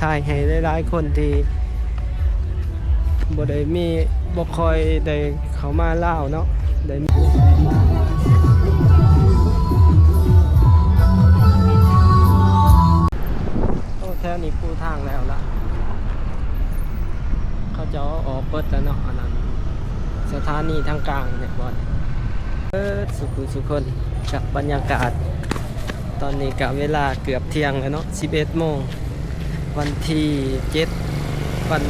ถ่ายให้หลายๆคนที่บ่ได้มีบ่คอยได้เข้ามาลาวเนาะได้โอ้แถวนี้ปูทางแล้วล่ะเขาจะออกเปิดแล้วเนาะอันนั้นสถานีทางกลางเนี่ยบอลสุคนกับบรรยากาศตอนนี้กับเวลาเกือบเที่ยงแล้วเนาะ11 โมงวันที่7วัน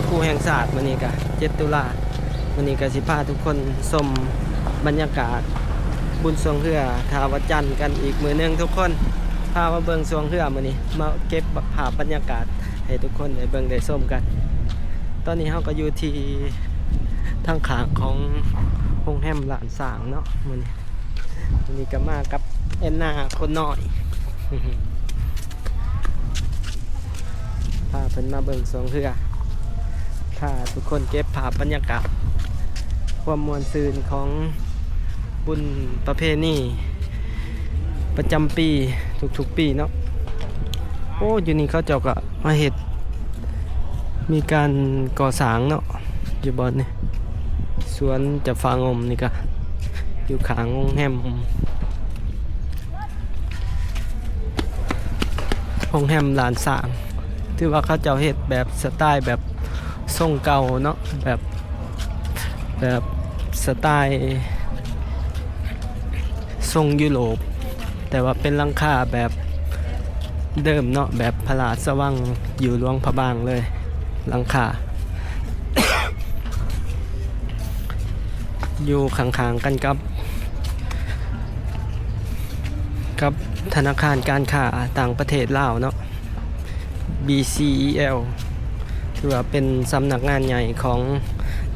ครูแห่งศาสตร์วันนี้ก็7 ตุลาวันนี้ก็สิพาทุกคนชมบรรยากาศบุญสวงเรือทาวัดจันทร์กันอีกมื้อนึงทุกคนพามาเบิ่งสวงเรือมื้อนี้มาเก็บภาพบรรยากาศให้ทุกคนได้เบิ่งได้ชมกันตอนนี้เราก็อยู่ที่ทางขางของโรงแรมหลานสางเนาะมื้อนี้ก็มากับแอนนาคนน้อยพาเพิ่นมาเบิ่งสวงเรือพาทุกคนเก็บภาพบรรยากาศความมวลซื่นของบุญประเพณีประจำปีทุกๆปีเนาะโอ้อยู่นี่เขาเจ้าก็มาเฮ็ดมีการก่อสร้างเนาะอยู่บอนนี่สวนจะฟางอมนี่ก็อยู่ข้างโรงแรมลานสางที่ว่าเขาเจ้าเฮ็ดแบบสไตล์แบบทรงเก่าเนาะแบบสไตล์ทรงยุโรปแต่ว่าเป็นหลังคาแบบเดิมเนาะแบบพระราชสว่างอยู่หลวงพระบางเลยหลังคา อยู่ข้างๆกันกับธนาคารการค้าต่างประเทศลาวเนาะ BCEL ถือว่าเป็นสำนักงานใหญ่ของ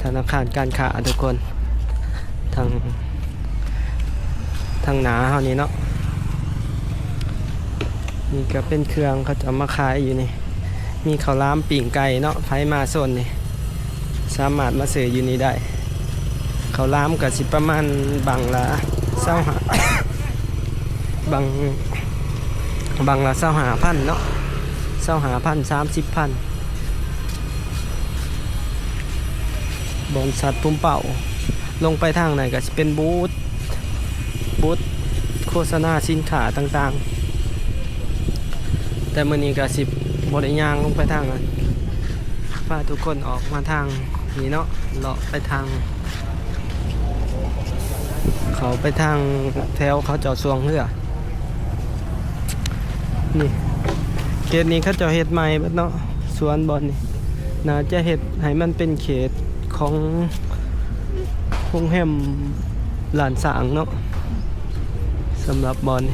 ธนาคารการค้าทุกคนทางหนาเฮานี้เนาะนี่ก็เป็นเครื่องเขาจะมาขายอยู่นี่มีข้าวหลามปิ่งไก่เนาะไผมาโซนนี่สามารถมาซื้ออยู่นี่ได้ข้าวหลามก็สิประมาณบังละ25บังละ25,000เนาะ25,000 30,000บอนสัตว์ปุ่มเป่าลงไปทางไหนก็จะเป็นบูธโฆษณาสินค้าต่างๆแต่มื้อนี้ก็สิบ่ได้ย่างลงไปทางนั้นพาทุกคนออกมาทางนี้เนาะเลาะไปทางเขาไปทางแถวเขาเจาะสวงเรือนี่เขตนี้เขาเจาะเฮ็ดใหม่เบิดเนาะสวนบอนนี่น่าจะเฮ็ดให้มันเป็นเขตของโรงแรมหลานสางเนาะสำหรับบอล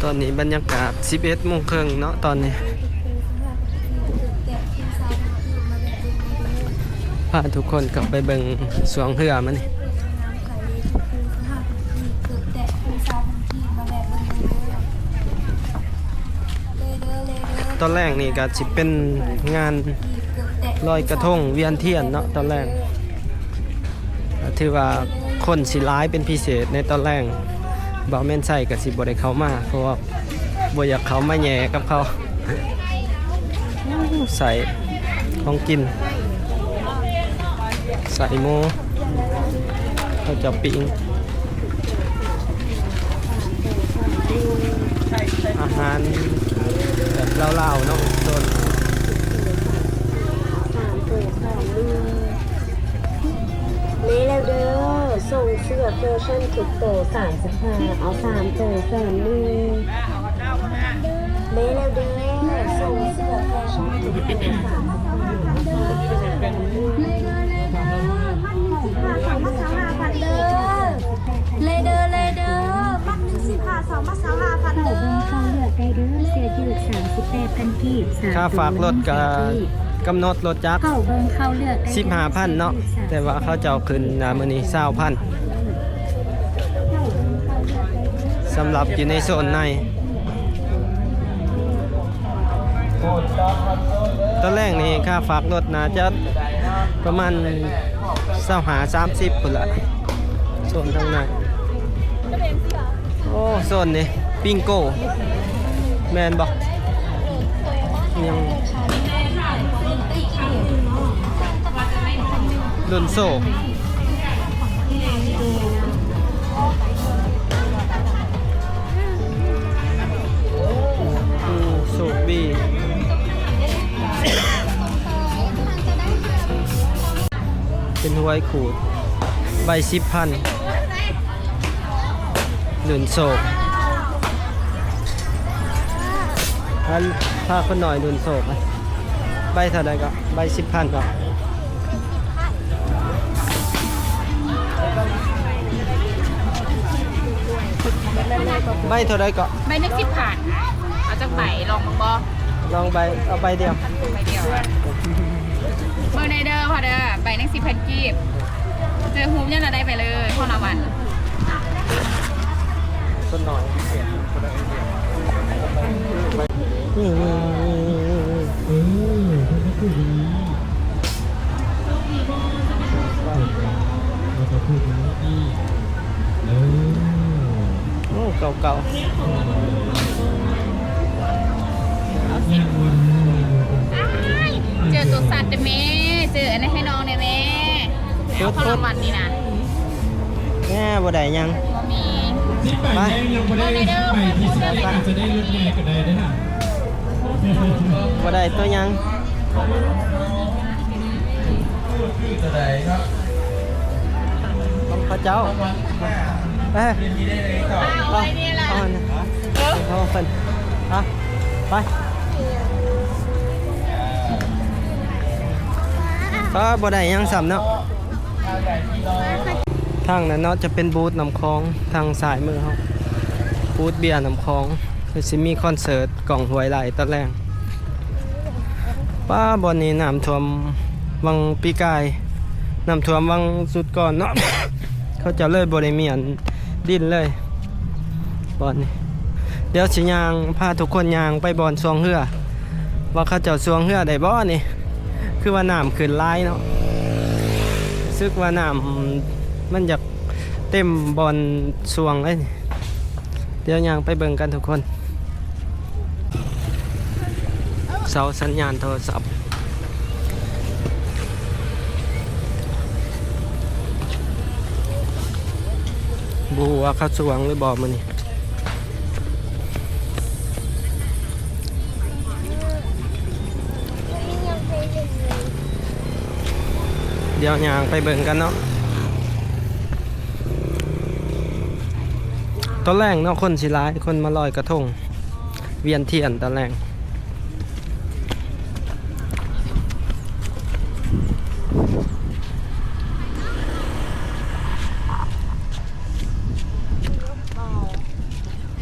ตอนนี้บรรยากาศ 11 โมงครึ่งเนาะตอนนี้พาทุกคนกลับไปเบิ่งสวงเรือมันนี่ตอนแรกนี่ก็สิเป็นงานลอยกระทงเวียนเทียนเนาะตอนแรกถือว่าคนสิร้ายเป็นพิเศษในตอนแรกบ่แม่นใส่ก็สิบ่ได้เข้ามาเพราะว่าบ่อยากเข้ามาแย่กับเขาใส่ของกินใส่หมูเขาจะปิ้งอาหารแบบเล่าๆเนาะโดนนี่แล้วเด้อส่งเสื้อแฟชั่นทุกโต35เอา3โตแสน1นี่แล้วเด้อส่งเสื้อแฟชั่นทุกโตเลยเด้อมัด115 2มัด25,000เด้อเข้าเลือกได้เด้อเสื้อยืด38,000กีบค่าฝากรถกับกำหนดรถจักร 15,000 เนาะแต่ว่าเขาจะเอาขึ้นมื้อนี้ 20,000สำหรับอยู่ในโซนในตอนแรกนี่ค่าฝากรถน่าจะประมาณ25-30พุ่นละโซนทางใน อ้โซนนี่ปิงโก้แมนบอกยังลุนโซโซบีเป็นหวยขูดใบ10,000หนุนโศกถ้าคนหน่อยหนุนโศกใบเท่าไรก็ใบ10,000ก็ใบเท่าไรก็ใบนึก10 บาทเอาจากใบลองมึงบอ ลองใบเอาใบเดียว ใบเดียวอะเบอร์ในเด้อพอเด้อใบนึก10,000 กีบเจอฮูมเนี่ยเราได้ไปเลยเท่าละวัน คนหน่อยโอ้เก่าเจอตัวสัตว์เด้อแม่เจออันนี้ให้น้องเด้อแม่เอาเท่าละวันนี่นะ แง่บ่ได้ยัง บ่มี ไป ยังไม่ได้ไปที่สเต็กอาจจะได้รถใหญ่ก็ได้นะฮะ บ่ได้ตัวยัง จะได้ครับ ต้องพระเจ้าเอ้ย เอาอะไรเนี่ยล่ะ เอาอันนั้นเอาเพิ่นไปบ่ได้ยังซ้ำเนาะทางนั้นเนาะจะเป็นบูธน้ำคลองทางสายมือเขาบูธเบียร์น้ำคลองคือสิมีคอนเสิร์ตกล่องหวยไหลตะแรงป้าบอนนี้น้ำท่วมวังปีกายน้ำท่วมวังสุดก่อนเนาะ เขาจะเลยบริเมียนดินเลยบอนนี้เดี๋ยวสิยางพาทุกคนยางไปบอนสวงเหือว่าเขาเจ้าสวงเหือได้บ่นี่คือว่าน้ำขึ้นหลายเนาะซึกว่าน้ำมันอยากเต็มบอนสวงเลยนี่เดี๋ยวยางไปเบิ่งกันทุกคนเสาสัญญาณโทรศัพท์บูว่าเขาสวงหรือบ่มานี่เดี๋ยวยางไปเบิ่งกันเนาะตอนแรกเนาะคนสิร้ายคนมาลอยกระทงเวียนเทียนตอนแรก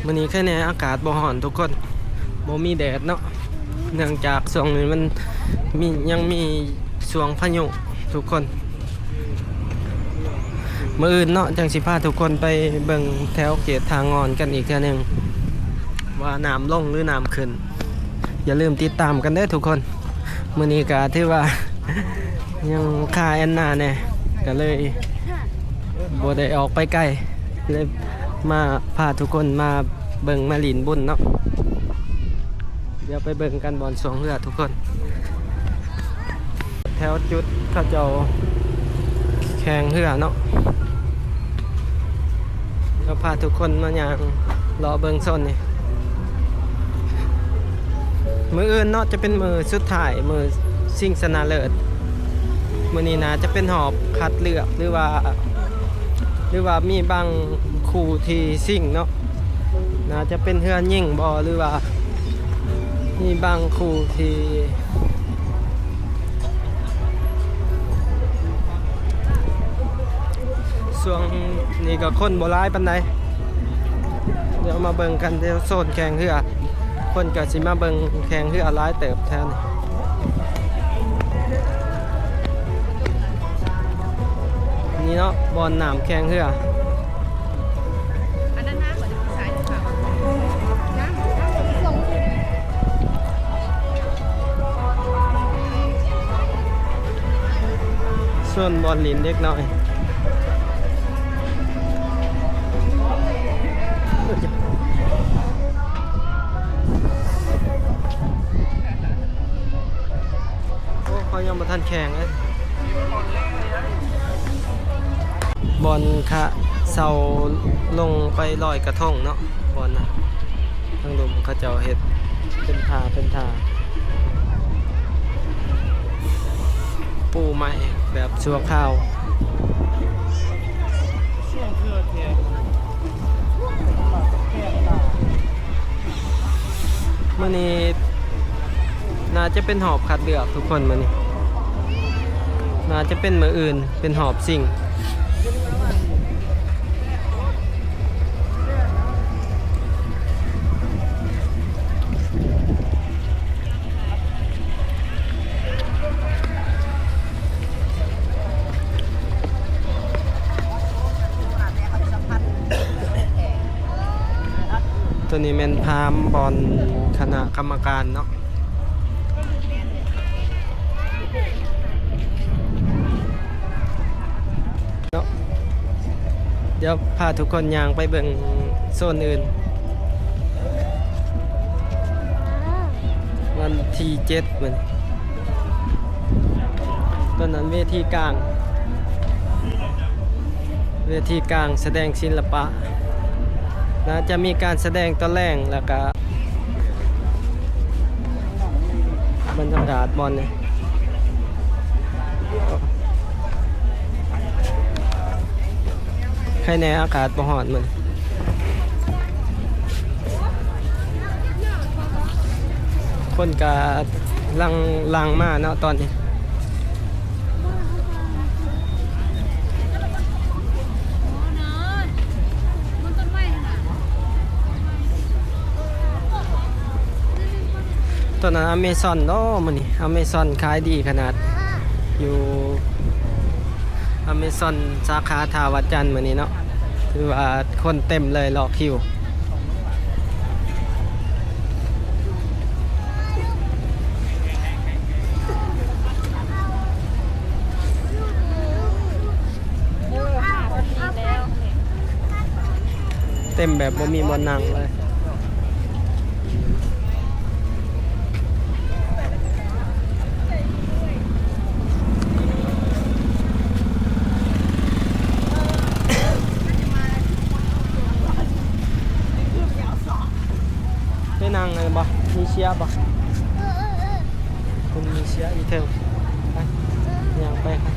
มื้อนี้แค่นี้อากาศบ่ร้อนทุกคนบ่มีแดดเนาะเนื่องจากช่วงนี้มันยังมีช่วงพายุทุกคนมื้ออื่นเนาะจังสิพาทุกคนไปเบิ่งแถวเขตทางงอนกันอีกเทื่อนึงว่าน้ำลงหรือน้ำขึ้นอย่าลืมติดตามกันเด้อทุกคนมื้อนี้ก็ถือว่า ยังคาแอนนาแน่ก็เลยบ่ได้ออกไปไกลเลยมาพาทุกคนมาเบิ่งมาหลินบุญเนาะเดี๋ยวไปเบิ่งกันบอลสวงเรือทุกคนแถวจุดเขาเจ้าแข่งเรือเนาะเราพาทุกคนมาอย่างรอเบิ่งโซนนี่มืออื่นเนาะจะเป็นมือสุดท้ายมือซิ่งชนะเลิศมือนี้นะจะเป็นหอบคัดเลือกหรือว่ามีบางคู่ที่ซิ่งเนาะน่าจะเป็นเฮือนยิ่งบอหรือว่ามีบางคู่ที่ช่วงนี้ก็คนโบราณปานใดเดี๋ยวมาเบิ่งกันเดี๋ยวโซนแข่งเรือคนก็สิมาเบิ่งแข่งเรือหลายเติบแทนนี่เนาะบอลหนามแข่งเรืออันนั้นนะก่อนจะสายค่ะนะส่ง ส่วนบอลลินเล็กน้อย เขายังบ่ทันแข่งเลยบอลคะเสาลงไปลอยกระทงเนาะบอลนะทางลุมเขาเจ้าเฮ็ดเป็นทาปูไม้แบบชั่วคราวมื้อนี้น่าจะเป็นหอบคัดเลือกทุกคนมื้อนี้น่าจะเป็นมื้ออื่นเป็นหอบสิ่งตัวนี้แม่นพามบอลคณะกรรมการเนาะเดี๋ยวพาทุกคนย่างไปเบิ่งโซนอื่นวันที่7เหมือนตอนนั้นเวทีกลางแสดงศิลปะนะจะมีการแสดงตอนแรกแล้วก็บรรยากาศบอลเนี่ยใครในอากาศบ่ฮ้อนมันคนกะลังมาเนาะตอนนี้ตอนนั้นอเมซอนเนาะมันนี่อเมซอนขายดีขนาดอยู่อเมซอนสาขาท่าวัดจันทร์มันนี่เนาะคือว่าคนเต็มเลยรอคิวเต็มแบบบ่มีบนนั่งเลยนั่งเลยบ่มีเชียร์บ่คุณมีเชียร์อีเทลไปย่างไปครับ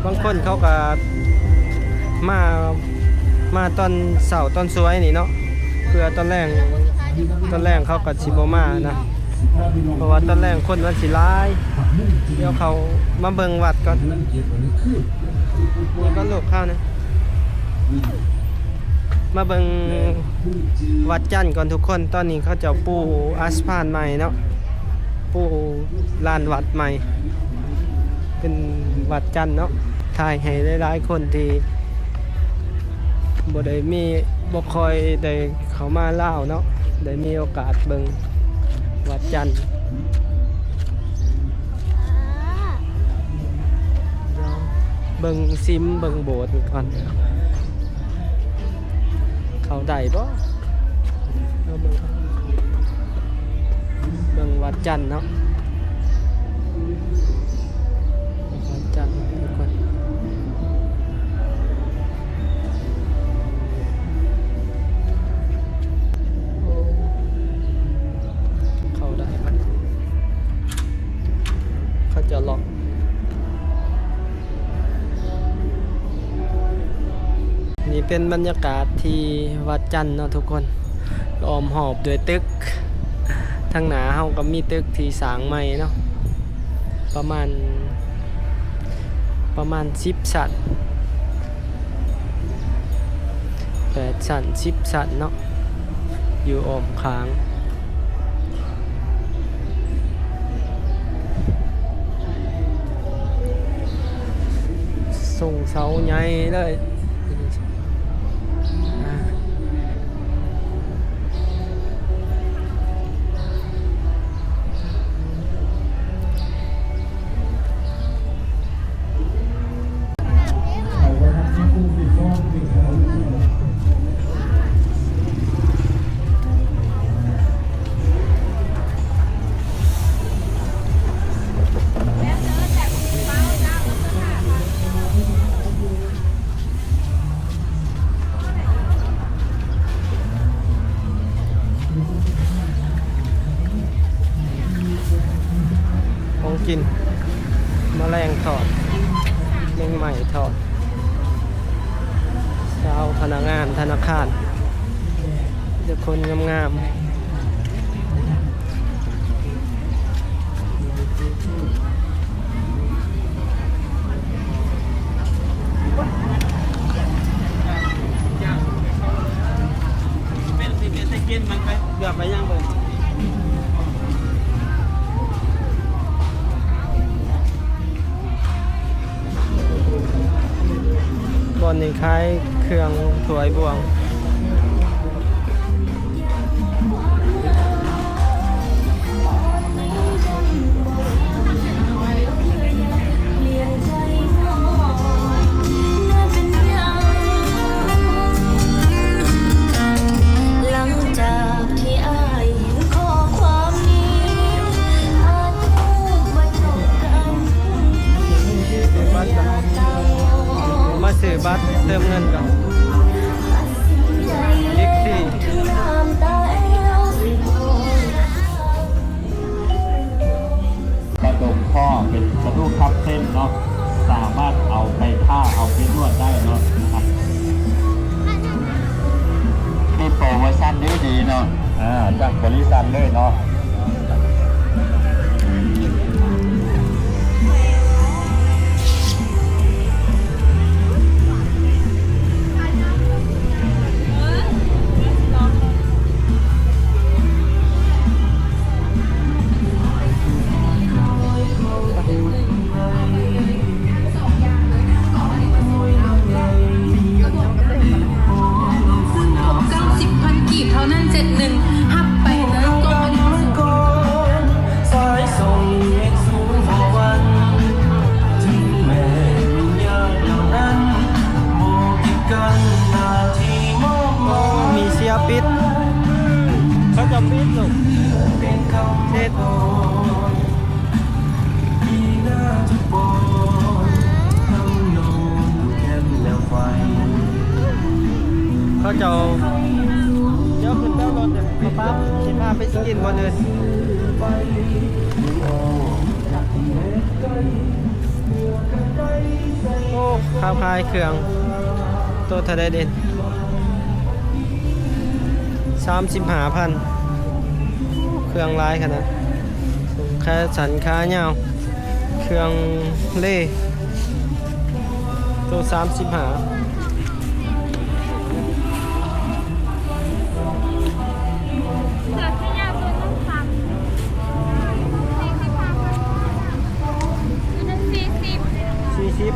บางคนเขาก็มาตอนเสาร์ตอนสวยนี่เนาะเพื่อตอนแรกเขากับชิโบมานะเพราะว่าตอนแรกคนมันสิร้ายเดี๋ยวเขามาเบิ่งวัดก่อนก็ลูกเข้านะมาเบิ่งวัดจันทร์ก่อนทุกคนตอนนี้เขาจะปูอัสพานใหม่เนาะปูลานวัดใหม่เป็นวัดจันทร์เนาะถ่ายให้หลายๆคนที่บ่คอยได้เข้ามาเล่าเนาะได้มีโอกาสเบิ่งวัดจันทร์เบิ่งซิมเบิ่งโบสถ์ก่อนเขาได้บ่เบิ่งวัดจันทร์เนาะวัดจันทร์ทุกคนจะล็อกนี่เป็นบรรยากาศที่วัดจันทร์เนาะทุกคนล้อมหอบด้วยตึกทางหน้าเฮาก็มีตึกที่สร้างใหม่เนาะประมาณ10ชั้น8ชั้น10ชั้นเนาะอยู่อ้อมค้างส่งเสาใหญ่เลย ของกินแมลงทอดแมงใหม่ทอดชาวพนักงานธนาคารเด็กคนงามๆกินมันไปเกือบไปย่างเลยบอนนี่คล้ายเครื่องถวยบวงมาซื้อบัตรเติมเงินก่อนบิ๊กซีกระดูกข้อเป็นกระดูกทับเส้นเนาะสามารถเอาไปท่าเอาไปนวดได้เนาะนะครับนี่โปรโมชั่นดีเนาะจากบริษัทเลยเนาะเท่านั้น71หับไปเลยก่อนสายส่งเอกสูงหัววันถึงแม้วิญญาณเหล่านั้นโบกิดกันนาทีมอบมอง มีเสียปิดเขาจะปิดลูก เป็นคำเทศโอนที่น่าจะบอกทำโนนแค่แล้วไฟเขาจะเดี๋ยวขึ้นเต้ารถเดี๋ยวป๊าสิพาไปกินบนอื่นโอ้ข้าวคลายเครื่องตัวทะเลเด่น35,000เครื่องลายขนาดแค่สันค้าเงาเครื่องเล่ตัว3540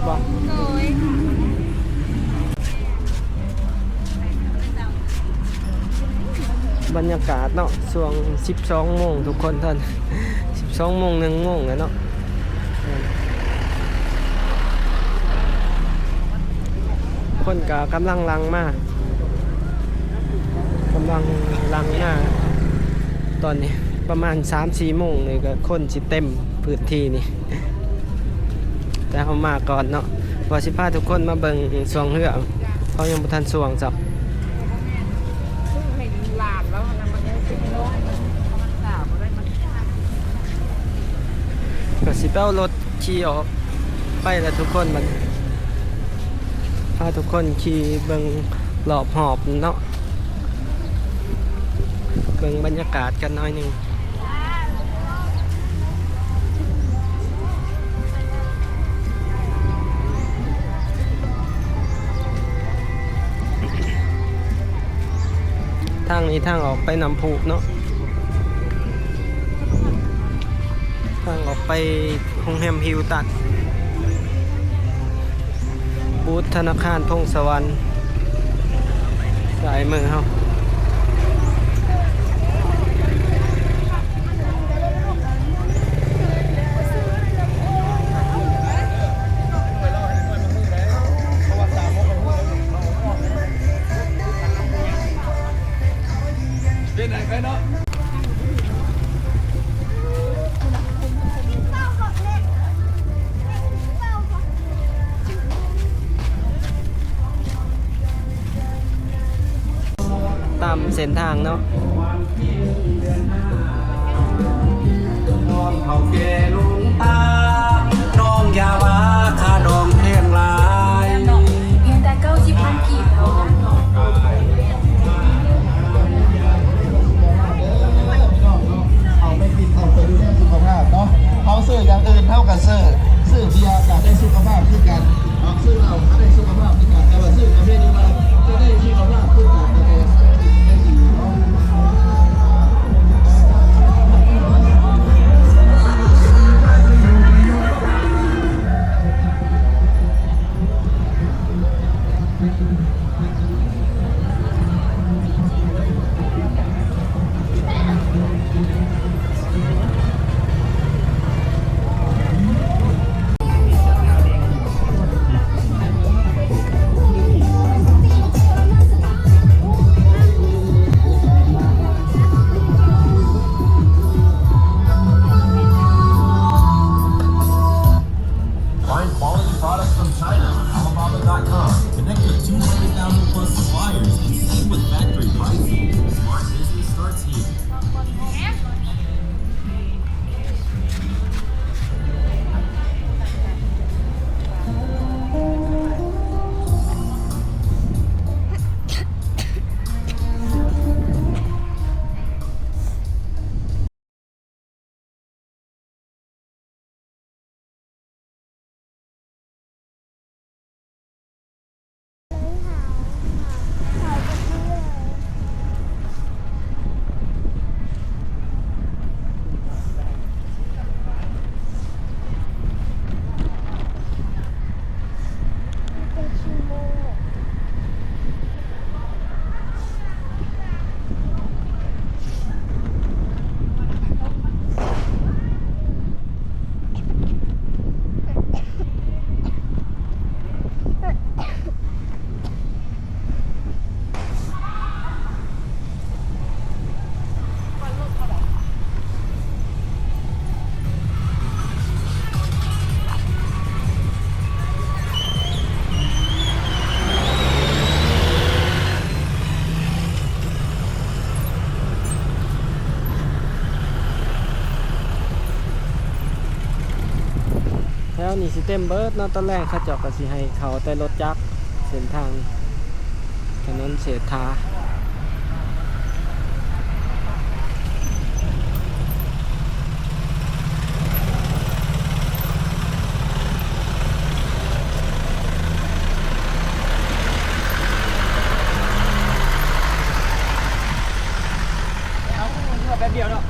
บ่บรรยากาศเนาะช่วง12 โมงทุกคนท่าน12 โมง1 โมงเลยเนาะคนก็กำลังลังมากกำลังลังมากตอนนี้ประมาณ 3-4 โมงเลยก็คนสิเต็มพื้นที่นี่แต่เขามาก่อนเนาะว่าสิพาทุกคนมาเบิ่งสวงเรือเขายังบ่ทันสวงจับก็สิเป้ารถขี่ออกไปแล้วทุกคนมันพาทุกคนขี่เบิ่งรอบหอบเนาะเบิ่งบรรยากาศกันหน่อยหนึงทางนี้ทางออกไปน้ำพุเนาะทางออกไปโรงแรมฮิลตันบูธธนาคารพงศวรรค์สายมือเฮาตามเส้นทางเนาะ นอนเขาแก่ลุงตา ก็ซื้อเบียร์ก็ได้สุขภาพคือกันซื้อเหล้าก็ได้สุขภาพคือกันแต่ว่าซื้อประเภทนี้ว่าจะได้สุขภาพคือกันแต่ได้ดีเนาะ Find quality products from China. Alibaba.com. Connect with 200,000 plus suppliers and save with factory pricing. Smart business starts here. แถวนี้สิเต็มเบิดเนาะตอนแรกเขาเจาะก็สิให้เขาแต่รถจักรเส้นทางถนนเศรษฐาแป๊บเดียวเนาะ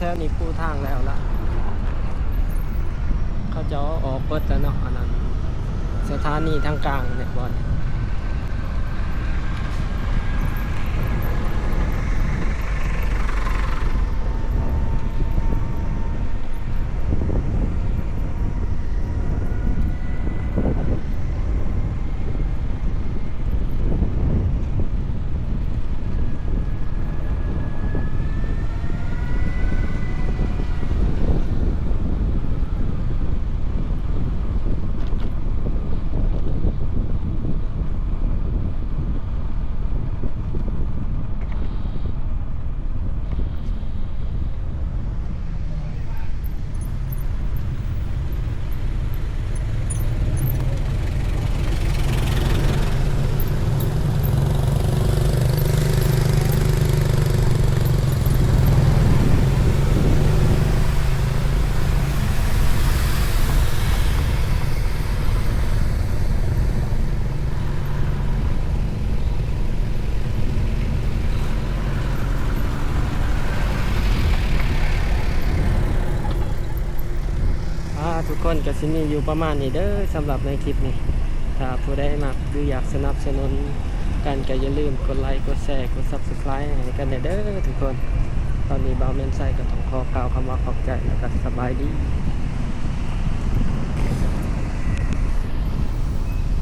แถวนี้ปูทางแล้วล่ะเขาจะเอาออกเปิดแล้วเนาะอันนั้นสถานีทางกลางเนี่ยบอล คนก็สิมีอยู่ประมาณนี้เด้อสำหรับในคลิปนี้ถ้าผู้ใดมักหรืออยากสนับสนุนกันก็อย่าลืมกดไลค์กดแชร์กด Subscribe ให้กันเด้อทุกคนตอนนี้บ่าวแม่นไส้ก็ต้องขอกล่าวคำว่าขอบใจแล้วก็สบายดี